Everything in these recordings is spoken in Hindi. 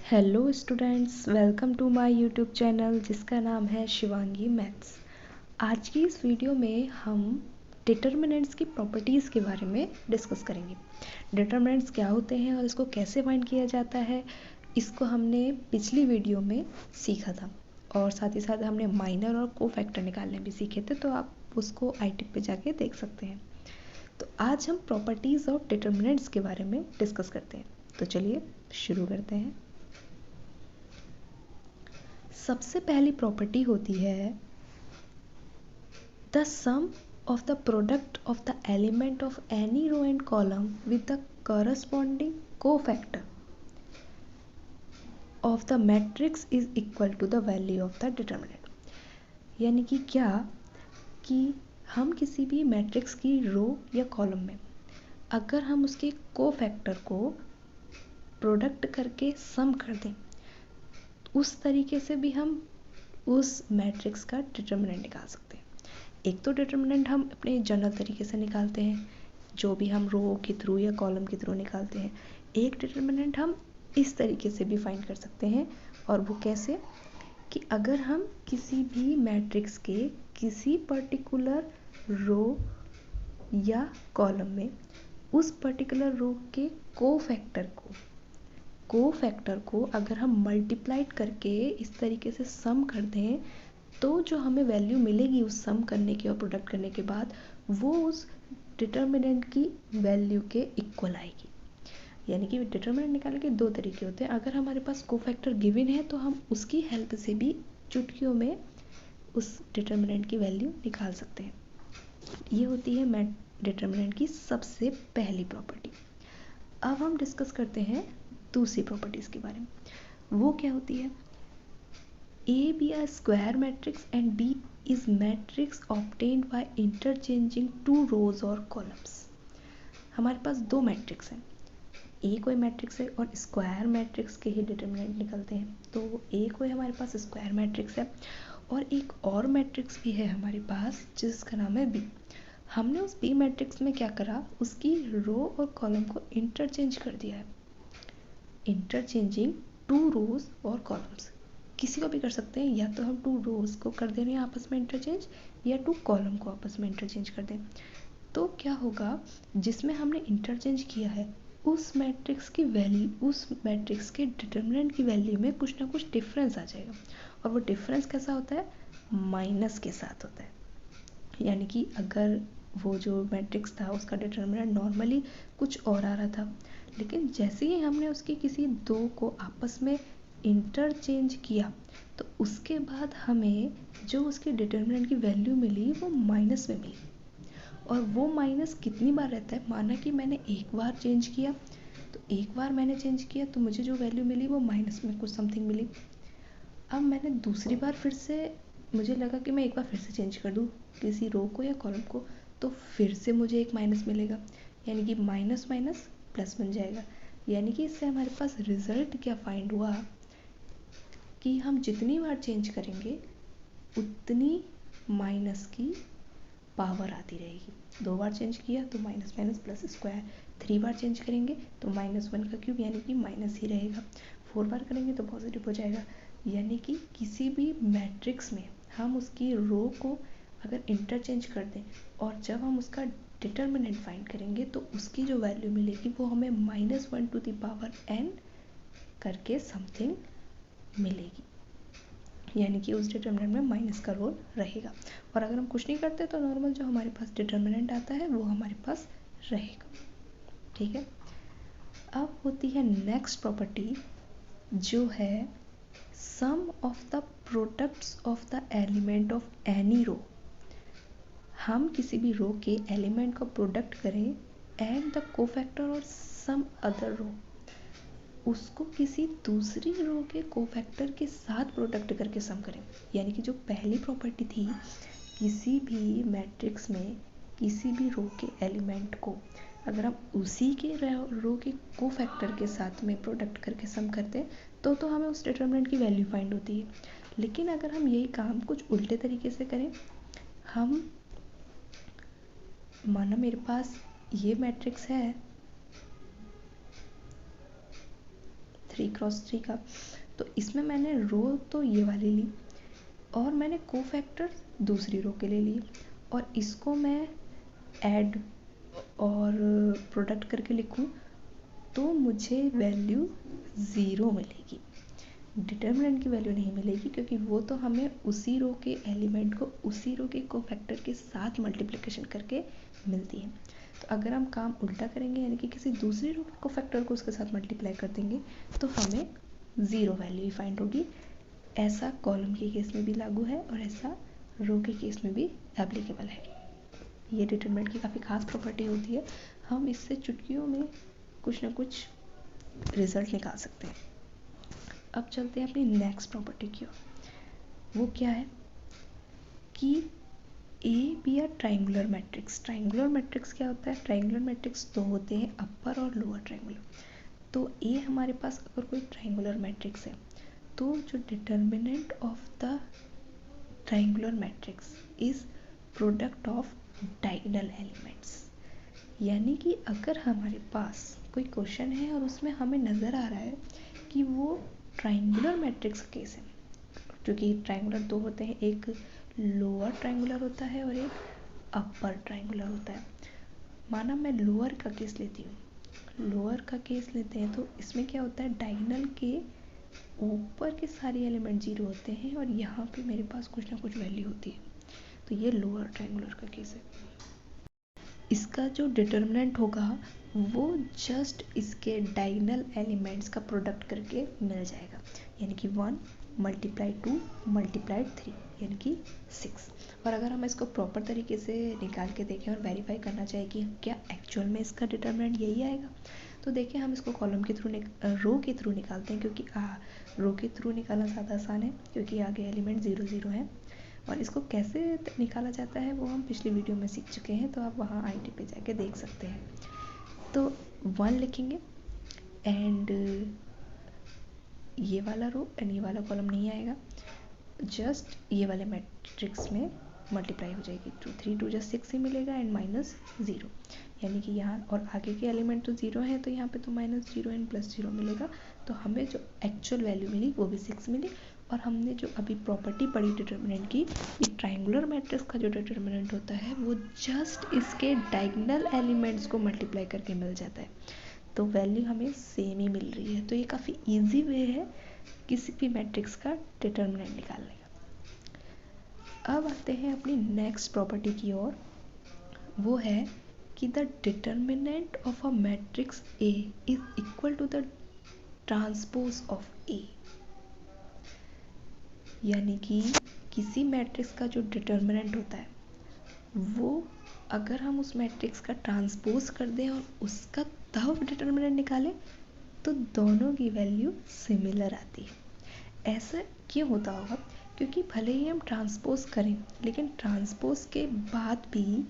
Hello students, welcome to my YouTube channel जिसका नाम है शिवांगी मैथ्स। आज की इस वीडियो में हम डिटर्मिनेंट्स की प्रॉपर्टीज़ के बारे में डिस्कस करेंगे। डिटर्मिनेंट्स क्या होते हैं और इसको कैसे फाइंड किया जाता है, इसको हमने पिछली वीडियो में सीखा था और साथ ही साथ हमने माइनर और कोफैक्टर निकालने भी सीखे थे, तो आप उसको आई-टिक पे जाके देख सकते हैं। तो आज हम प्रॉपर्टीज़ ऑफ डिटर्मिनेंट्स के बारे में डिस्कस करते हैं। तो चलिए शुरू करते हैं। सबसे पहली प्रॉपर्टी होती है the sum of the product of the element of any row and column with the corresponding cofactor of the matrix is equal to the value of the determinant. यानी कि क्या कि हम किसी भी मैट्रिक्स की रो या कॉलम में अगर हम उसके कोफैक्टर को प्रोडक्ट करके सम कर दें, उस तरीके से भी हम उस मैट्रिक्स का डिटर्मिनेंट निकाल सकते हैं। एक तो डिटर्मिनेंट हम अपने जनरल तरीके से निकालते हैं, जो भी हम रो के थ्रू या कॉलम के थ्रू निकालते हैं। एक डिटर्मिनेंट हम इस तरीके से भी फाइंड कर सकते हैं, और वो कैसे कि अगर हम किसी भी मैट्रिक्स के किसी पर्टिकुलर रो या कॉलम में उस पर्टिकुलर रो के कोफैक्टर को अगर हम मल्टीप्लाइड करके इस तरीके से सम कर दें, तो जो हमें वैल्यू मिलेगी उस सम करने के और प्रोडक्ट करने के बाद, वो उस डिटर्मिनेंट की वैल्यू के इक्वल आएगी। यानी कि डिटर्मिनेंट निकालने के दो तरीके होते हैं। अगर हमारे पास कोफैक्टर गिवन है तो हम उसकी हेल्प से भी चुटकियों में उस डिटर्मिनेंट की वैल्यू निकाल सकते हैं। ये होती है डिटर्मिनेंट की सबसे पहली प्रॉपर्टी। अब हम डिस्कस करते हैं दूसरी प्रॉपर्टीज़ के बारे में। वो क्या होती है? A be a square matrix and B is matrix obtained by interchanging two rows or columns। हमारे पास दो मैट्रिक्स हैं, A कोई मैट्रिक्स है और स्क्वायर मैट्रिक्स के ही डिटर्मिनेंट निकलते हैं। तो A कोई हमारे पास स्क्वायर मैट्रिक्स है और एक और मैट्रिक्स भी है हमारे पास जिसका नाम है B। हमने उस B मैट्रिक्स में क्या करा, उसकी रो और कॉलम को इंटरचेंज कर दिया है। इंटरचेंजिंग टू रोज और कॉलम्स किसी को भी कर सकते हैं, या तो हम टू रोज को कर दे रहे हैं आपस में इंटरचेंज, या टू कॉलम को आपस में इंटरचेंज कर दें। तो क्या होगा, जिसमें हमने इंटरचेंज किया है उस मैट्रिक्स की वैल्यू, उस मैट्रिक्स के डिटर्मिनेंट की वैल्यू में कुछ ना कुछ डिफरेंस आ जाएगा। और वो डिफरेंस कैसा होता है? माइनस के साथ होता है। यानी कि अगर वो जो मैट्रिक्स था उसका डिटर्मिनेंट नॉर्मली कुछ और आ रहा था, लेकिन जैसे ही हमने उसके किसी दो को आपस में इंटरचेंज किया, तो उसके बाद हमें जो उसके डिटर्मिनेंट की वैल्यू मिली वो माइनस में मिली। और वो माइनस कितनी बार रहता है? माना कि मैंने एक बार चेंज किया, तो एक बार मैंने चेंज किया तो मुझे जो वैल्यू मिली वो माइनस में कुछ समथिंग मिली। अब मैंने दूसरी बार फिर से, मुझे लगा कि मैं एक बार फिर से चेंज कर दूँ किसी रो को या कॉलम को, तो फिर से मुझे एक माइनस मिलेगा। यानी कि माइनस माइनस प्लस बन जाएगा। यानी कि इससे हमारे पास रिजल्ट क्या फाइंड हुआ कि हम जितनी बार चेंज करेंगे उतनी माइनस की पावर आती रहेगी। दो बार चेंज किया तो माइनस माइनस प्लस स्क्वायर, 3 बार चेंज करेंगे तो -1 का क्यूब यानी कि माइनस ही रहेगा, 4 बार करेंगे तो पॉजिटिव हो जाएगा। यानी कि किसी भी मैट्रिक्स में हम उसकी रो को अगर इंटरचेंज कर दें और जब हम उसका डिटर्मिनेंट फाइंड करेंगे तो उसकी जो वैल्यू मिलेगी वो हमें -1 टू द पावर n करके समथिंग मिलेगी। यानी कि उस डिटर्मिनेंट में माइनस का रोल रहेगा। और अगर हम कुछ नहीं करते तो नॉर्मल जो हमारे पास डिटर्मिनेंट आता है वो हमारे पास रहेगा। ठीक है। अब होती है नेक्स्ट प्रॉपर्टी, जो है sum of the products of the element of any row. हम किसी भी रो के एलिमेंट का प्रोडक्ट करें एंड द कोफैक्टर और सम अदर रो, उसको किसी दूसरी रो के कोफैक्टर के साथ प्रोडक्ट करके सम करें। यानी कि जो पहली प्रॉपर्टी थी, किसी भी मैट्रिक्स में किसी भी रो के एलिमेंट को अगर हम उसी के रो के कोफैक्टर के साथ में प्रोडक्ट करके सम करते हैं तो हमें उस डिटर्मिनेंट की वैल्यू फाइंड होती है। लेकिन अगर हम यही काम कुछ उल्टे तरीके से करें, हम माना मेरे पास ये मैट्रिक्स है 3x3 का। तो इसमें मैंने रो तो ये वाली ली और मैंने कोफैक्टर दूसरी रो के ले लिए और इसको मैं ऐड और प्रोडक्ट करके लिखूं तो मुझे वैल्यू 0 मिलेगी। डिटर्मिनेंट की वैल्यू नहीं मिलेगी क्योंकि वो तो हमें उसी रो के एलिमेंट को उसी रो के कोफैक्टर के साथ मल्टीप्लिकेशन करके मिलती है। तो अगर हम काम उल्टा करेंगे यानी कि किसी दूसरी रो के कोफैक्टर को उसके साथ मल्टीप्लाई कर देंगे तो हमें 0 वैल्यू ही फाइंड होगी। ऐसा कॉलम के केस में भी लागू है और ऐसा रो के केस में भी एप्लीकेबल है। ये डिटरमिनेंट की काफ़ी खास प्रॉपर्टी होती है, हम इससे चुटकियों में कुछ ना कुछ रिजल्ट निकाल सकते हैं। अब चलते हैं अपनी नेक्स्ट प्रॉपर्टी की ओर। वो क्या है कि A B are triangular matrix. Triangular matrix क्या होता है? ट्राइंगुलर मैट्रिक्स दो होते हैं, अपर और लोअर ट्राइंगुलर। तो ए हमारे पास अगर कोई ट्राइंगुलर मैट्रिक्स है तो जो determinant of the triangular matrix is product of diagonal elements. यानी कि अगर हमारे पास कोई क्वेश्चन है और उसमें हमें नज़र आ रहा है कि वो ट्राइंगुलर मैट्रिक्स केस है, क्योंकि ट्राइंगुलर दो होते हैं, एक लोअर ट्राइंगुलर होता है और एक अपर ट्राइंगुलर होता है। माना मैं लोअर का केस लेती हूँ, लोअर का केस लेते हैं तो इसमें क्या होता है, डायगोनल के ऊपर के सारे एलिमेंट 0 होते हैं और यहाँ पे मेरे पास कुछ ना कुछ वैल्यू होती है। तो ये लोअर ट्राइंगुलर का केस है। इसका जो डिटर्मिनेंट होगा वो जस्ट इसके डायगोनल एलिमेंट्स का प्रोडक्ट करके मिल जाएगा, यानी कि 1 मल्टीप्लाई 2 मल्टीप्लाई 3 यानी कि 6। और अगर हम इसको प्रॉपर तरीके से निकाल के देखें और वेरीफाई करना चाहें कि क्या एक्चुअल में इसका डिटर्मिनेंट यही आएगा, तो देखिए हम इसको कॉलम के थ्रू रो के थ्रू निकालते हैं, क्योंकि रो के थ्रू निकालना ज़्यादा आसान है क्योंकि आगे एलिमेंट 0 0 है। और इसको कैसे निकाला जाता है वो हम पिछली वीडियो में सीख चुके हैं, तो आप वहाँ आईटी पे जाके देख सकते हैं। तो 1 लिखेंगे एंड ये वाला रो एंड ये वाला कॉलम नहीं आएगा, जस्ट ये वाले मैट्रिक्स में मल्टीप्लाई हो जाएगी। 2 3 2 जस्ट 6 ही मिलेगा एंड -0, यानी कि यहाँ और आगे के एलिमेंट तो 0 है तो यहाँ पे तो -0 एंड +0 मिलेगा। तो हमें जो एक्चुअल वैल्यू मिली वो भी 6 मिली। और हमने जो अभी प्रॉपर्टी पढ़ी डिटर्मिनेंट की, ये ट्राइंगुलर मैट्रिक्स का जो डिटर्मिनेंट होता है वो जस्ट इसके डायगोनल एलिमेंट्स को मल्टीप्लाई करके मिल जाता है, तो वैल्यू हमें सेम ही मिल रही है। तो ये काफ़ी ईजी वे है किसी भी मैट्रिक्स का डिटर्मिनेंट निकालने का। अब आते हैं अपनी नेक्स्ट प्रॉपर्टी की ओर। वो है कि the determinant of a matrix A is equal to the transpose of A. यानी कि किसी मैट्रिक्स का जो डिटर्मिनेंट होता है वो अगर हम उस मैट्रिक्स का ट्रांसपोज कर दें और उसका तब डिटर्मिनेंट निकालें तो दोनों की वैल्यू सिमिलर आती है। ऐसा क्यों होता होगा? क्योंकि भले ही हम ट्रांसपोज करें लेकिन ट्रांसपोज के बाद भी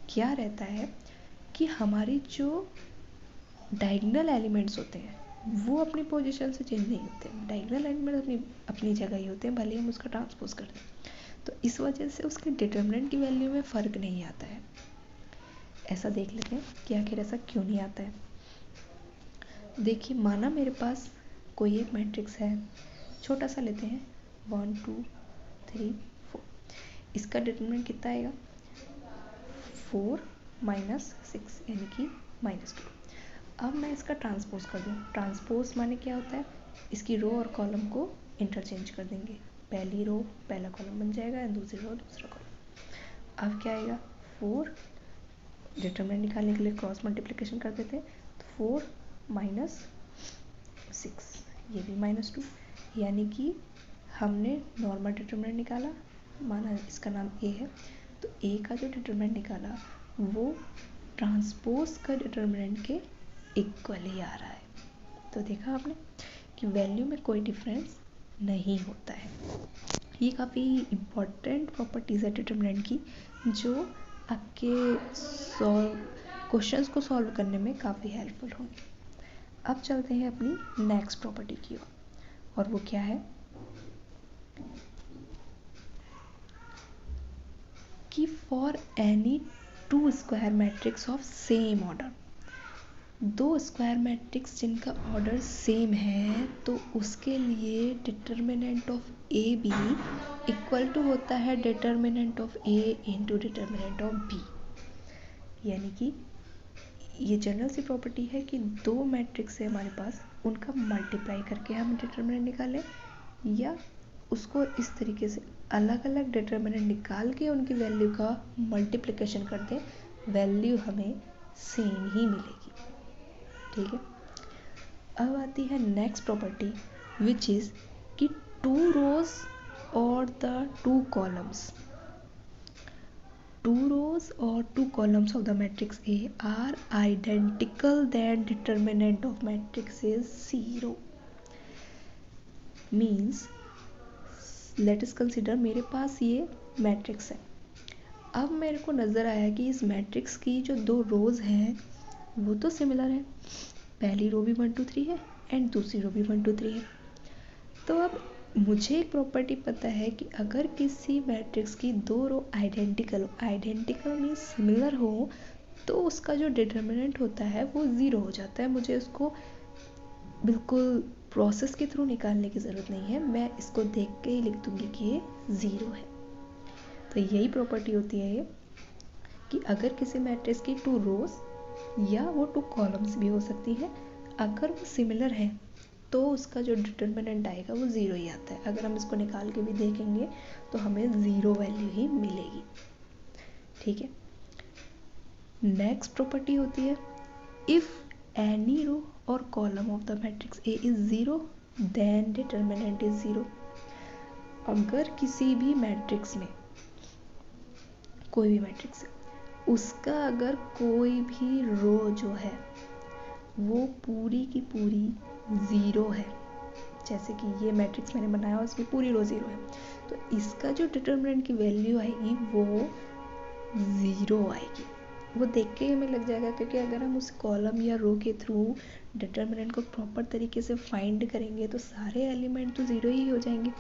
क्या रहता है कि हमारी जो डायगोनल एलिमेंट्स होते हैं वो अपनी पोजीशन से चेंज नहीं होते। डायगोनल एलिमेंट अपनी अपनी जगह ही होते हैं भले ही हम उसका ट्रांसपोज कर दें। तो इस वजह से उसके डिटर्मिनेंट की वैल्यू में फ़र्क नहीं आता है। ऐसा देख लेते हैं कि आखिर ऐसा क्यों नहीं आता है। देखिए, माना मेरे पास कोई एक मैट्रिक्स है, छोटा सा लेते हैं 1 2 3 4। इसका डिटर्मिनेंट कितना आएगा? 4 -6 यानी कि -2। अब मैं इसका ट्रांसपोज कर दूँ। ट्रांसपोज माने क्या होता है? इसकी रो और कॉलम को इंटरचेंज कर देंगे। पहली रो पहला कॉलम बन जाएगा और दूसरी रो दूसरा कॉलम। अब क्या आएगा? 4 डिटर्मिनेंट निकालने के लिए क्रॉस मल्टीप्लिकेशन कर देते हैं, तो 4 -6 ये भी -2, यानी कि हमने नॉर्मल डिटर्मिनेंट निकाला, माना इसका नाम ए है, तो ए का जो डिटर्मिनेंट निकाला वो ट्रांसपोज का डिटर्मिनेंट के इक्वल ही आ रहा है। तो देखा आपने कि वैल्यू में कोई डिफरेंस नहीं होता है। ये काफ़ी इम्पॉर्टेंट प्रॉपर्टीज़ है डिटर्मिनेंट की जो आपके क्वेश्चंस को सॉल्व करने में काफ़ी हेल्पफुल होंगे। अब चलते हैं अपनी नेक्स्ट प्रॉपर्टी की ओर, और वो क्या है कि for any 2 square matrix of same order, दो स्क्वायर मैट्रिक्स जिनका ऑर्डर सेम है तो उसके लिए determinant of A B equal to होता है determinant of A into determinant of B. यानी कि ये जनरल सी प्रॉपर्टी है कि दो मैट्रिक्स है हमारे पास, उनका मल्टीप्लाई करके हम डिटर्मिनेंट निकालें या उसको इस तरीके से अलग अलग डिटर्मिनेंट निकाल के उनकी वैल्यू का मल्टीप्लिकेशन कर दें, वैल्यू हमें सेम ही मिलेगी। ठीक है, अब आती है नेक्स्ट प्रॉपर्टी विच इज़ कि टू रोज और the two columns or two columns of the matrix A are identical then determinant of matrix is 0. Means let us consider मेरे पास ये मैट्रिक्स है। अब मेरे को नज़र आया कि इस मैट्रिक्स की जो दो रोज हैं वो तो सिमिलर है, पहली रो भी 1 2 3 है एंड दूसरी रो भी 1 2 3 है। तो अब मुझे एक प्रॉपर्टी पता है कि अगर किसी मैट्रिक्स की दो रो आइडेंटिकल मीन्स सिमिलर हो तो उसका जो डिटर्मिनेंट होता है वो ज़ीरो हो जाता है। मुझे उसको बिल्कुल प्रोसेस के थ्रू निकालने की ज़रूरत नहीं है, मैं इसको देख के ही लिख दूंगी कि ये ज़ीरो है। तो यही प्रॉपर्टी होती है ये कि अगर किसी मैट्रिक्स की टू रोज या वो टू कॉलम्स भी हो सकती है, अगर वो सिमिलर है तो उसका जो डिटर्मिनेंट आएगा वो ज़ीरो ही आता है। अगर हम इसको निकाल के भी देखेंगे तो हमें ज़ीरो वैल्यू ही मिलेगी। ठीक है, नेक्स्ट प्रॉपर्टी होती है इफ़ एनी रो और column of the matrix A is zero then determinant is zero. अगर किसी भी मैट्रिक्स में कोई भी मैट्रिक्स है उसका अगर कोई भी रो जो है वो पूरी की पूरी ज़ीरो है, जैसे कि ये मैट्रिक्स मैंने बनाया उसमें पूरी रो ज़ीरो है, तो इसका जो डिटर्मिनेंट की वैल्यू आएगी वो ज़ीरो आएगी। वो देख के हमें लग जाएगा क्योंकि अगर हम उस कॉलम या रो के थ्रू डिटर्मिनेंट को प्रॉपर तरीके से फाइंड करेंगे तो सारे एलिमेंट तो ज़ीरो ही हो जाएंगे।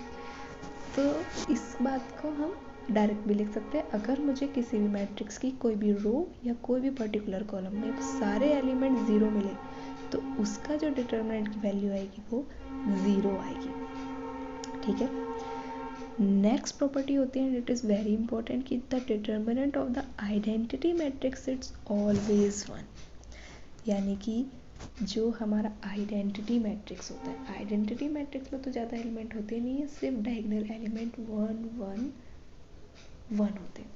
तो इस बात को हम डायरेक्ट भी लिख सकते हैं, अगर मुझे किसी भी मैट्रिक्स की कोई भी रो या कोई भी पर्टिकुलर कॉलम में सारे एलिमेंट ज़ीरो मिले तो उसका जो डिटर्मिनेंट की वैल्यू आएगी वो ज़ीरो आएगी। ठीक है, नेक्स्ट प्रॉपर्टी होती है इट इज़ वेरी इंपॉर्टेंट कि the determinant of the identity matrix it's always 1। यानी कि जो हमारा आइडेंटिटी मैट्रिक्स होता है, आइडेंटिटी मैट्रिक्स में तो ज़्यादा एलिमेंट होते नहीं है, सिर्फ डायगोनल एलिमेंट 1 1 1 होते हैं।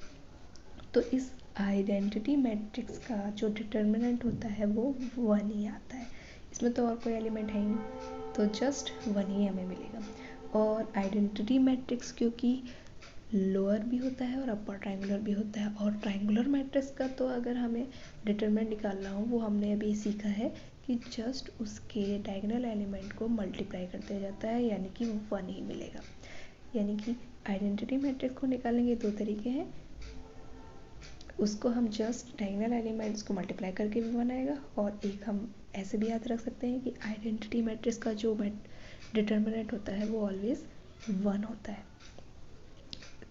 तो इस आइडेंटिटी मैट्रिक्स का जो डिटर्मिनेंट होता है वो 1 ही आता है, इसमें तो और कोई एलिमेंट है ही नहीं, तो जस्ट 1 ही हमें मिलेगा। और आइडेंटिटी मैट्रिक्स क्योंकि लोअर भी होता है और अपर ट्रायंगुलर भी होता है, और ट्रायंगुलर मैट्रिक्स का तो अगर हमें डिटरमिनेंट निकालना हो वो हमने अभी सीखा है कि जस्ट उसके डायगोनल एलिमेंट को मल्टीप्लाई करते जाता है, यानी कि 1 ही मिलेगा। यानी कि आइडेंटिटी मैट्रिक्स को निकालने के दो तरीके हैं, उसको हम जस्ट डायगोनल एलिमेंट्स को मल्टीप्लाई करके भी बनाएगा, और एक हम ऐसे भी याद रख सकते हैं कि आइडेंटिटी मैट्रिक्स का जो डिटर्मिनेंट होता है वो ऑलवेज 1 होता है।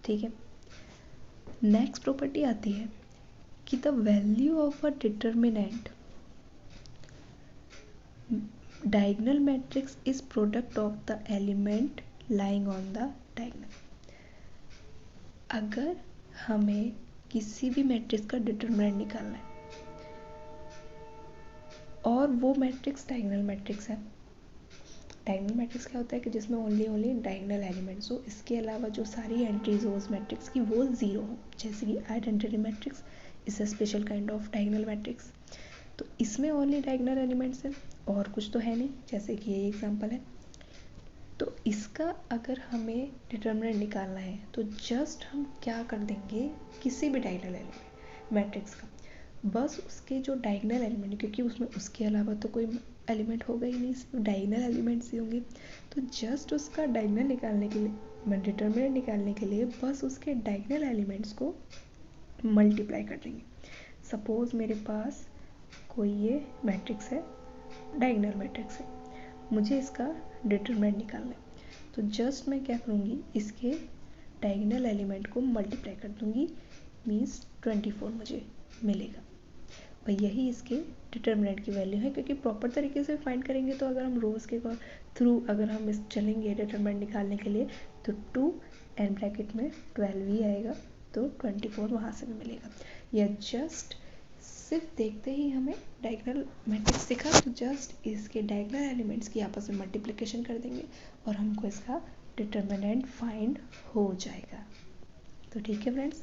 ठीक है, नेक्स्ट प्रॉपर्टी आती है कि the value of a determinant diagonal matrix is product of the element lying on the diagonal. अगर हमें किसी भी मैट्रिक्स का डिटर्मिनेंट निकालना है और वो मैट्रिक्स डायगोनल मैट्रिक्स है, डायगोनल मैट्रिक्स क्या होता है कि जिसमें ओनली डायगोनल एलिमेंट्स हो, इसके अलावा जो सारी एंट्रीज हो उस मैट्रिक्स की वो ज़ीरो हो, जैसे कि identity matrix is a special kind of diagonal matrix. तो इसमें ओनली डायगोनल एलिमेंट्स हैं और कुछ तो है नहीं, जैसे कि ये एग्जांपल है। तो इसका अगर हमें डिटर्मिनेंट निकालना है तो जस्ट हम क्या कर देंगे, किसी भी डायगोनल एलिमेंट मैट्रिक्स का बस उसके जो डायगोनल एलिमेंट, क्योंकि उसमें उसके अलावा तो कोई एलिमेंट होगा ही नहीं, सिर्फ डायगोनल एलिमेंट्स ही होंगे, तो जस्ट उसका डायगोनल निकालने के लिए, डिटर्मिनेंट निकालने के लिए बस उसके डायगोनल एलिमेंट्स को मल्टीप्लाई कर देंगे। सपोज मेरे पास कोई ये मैट्रिक्स है, डायगोनल मैट्रिक्स है, मुझे इसका डिटर्मिनेंट निकालना है, तो जस्ट मैं क्या करूँगी, इसके डायगोनल एलिमेंट को मल्टीप्लाई कर दूँगी, मीन्स 24 मुझे मिलेगा। और यही इसके डिटर्मिनेंट की वैल्यू है, क्योंकि प्रॉपर तरीके से फाइंड करेंगे तो अगर हम रोज़ के थ्रू अगर हम इस चलेंगे डिटर्मिनेंट निकालने के लिए तो 2 एंड ब्रैकेट में 12 ही आएगा, तो 24 वहाँ से भी मिलेगा। या जस्ट सिर्फ देखते ही हमें डायगोनल मैट्रिक्स दिखा तो जस्ट इसके डायगोनल एलिमेंट्स की आपस में मल्टीप्लिकेशन कर देंगे और हमको इसका डिटर्मिनेंट फाइंड हो जाएगा। तो ठीक है फ्रेंड्स,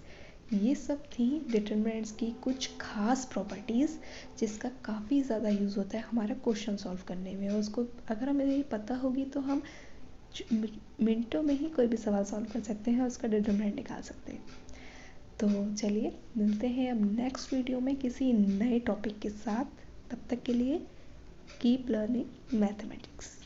ये सब थी डिटर्मिनेंट्स की कुछ खास प्रॉपर्टीज़ जिसका काफ़ी ज़्यादा यूज़ होता है हमारा क्वेश्चन सॉल्व करने में, और उसको अगर हमें ये पता होगी तो हम मिनटों में ही कोई भी सवाल सॉल्व कर सकते हैं और उसका डिटर्मिनेंट निकाल सकते हैं। तो चलिए मिलते हैं अब नेक्स्ट वीडियो में किसी नए टॉपिक के साथ। तब तक के लिए कीप लर्निंग मैथमेटिक्स।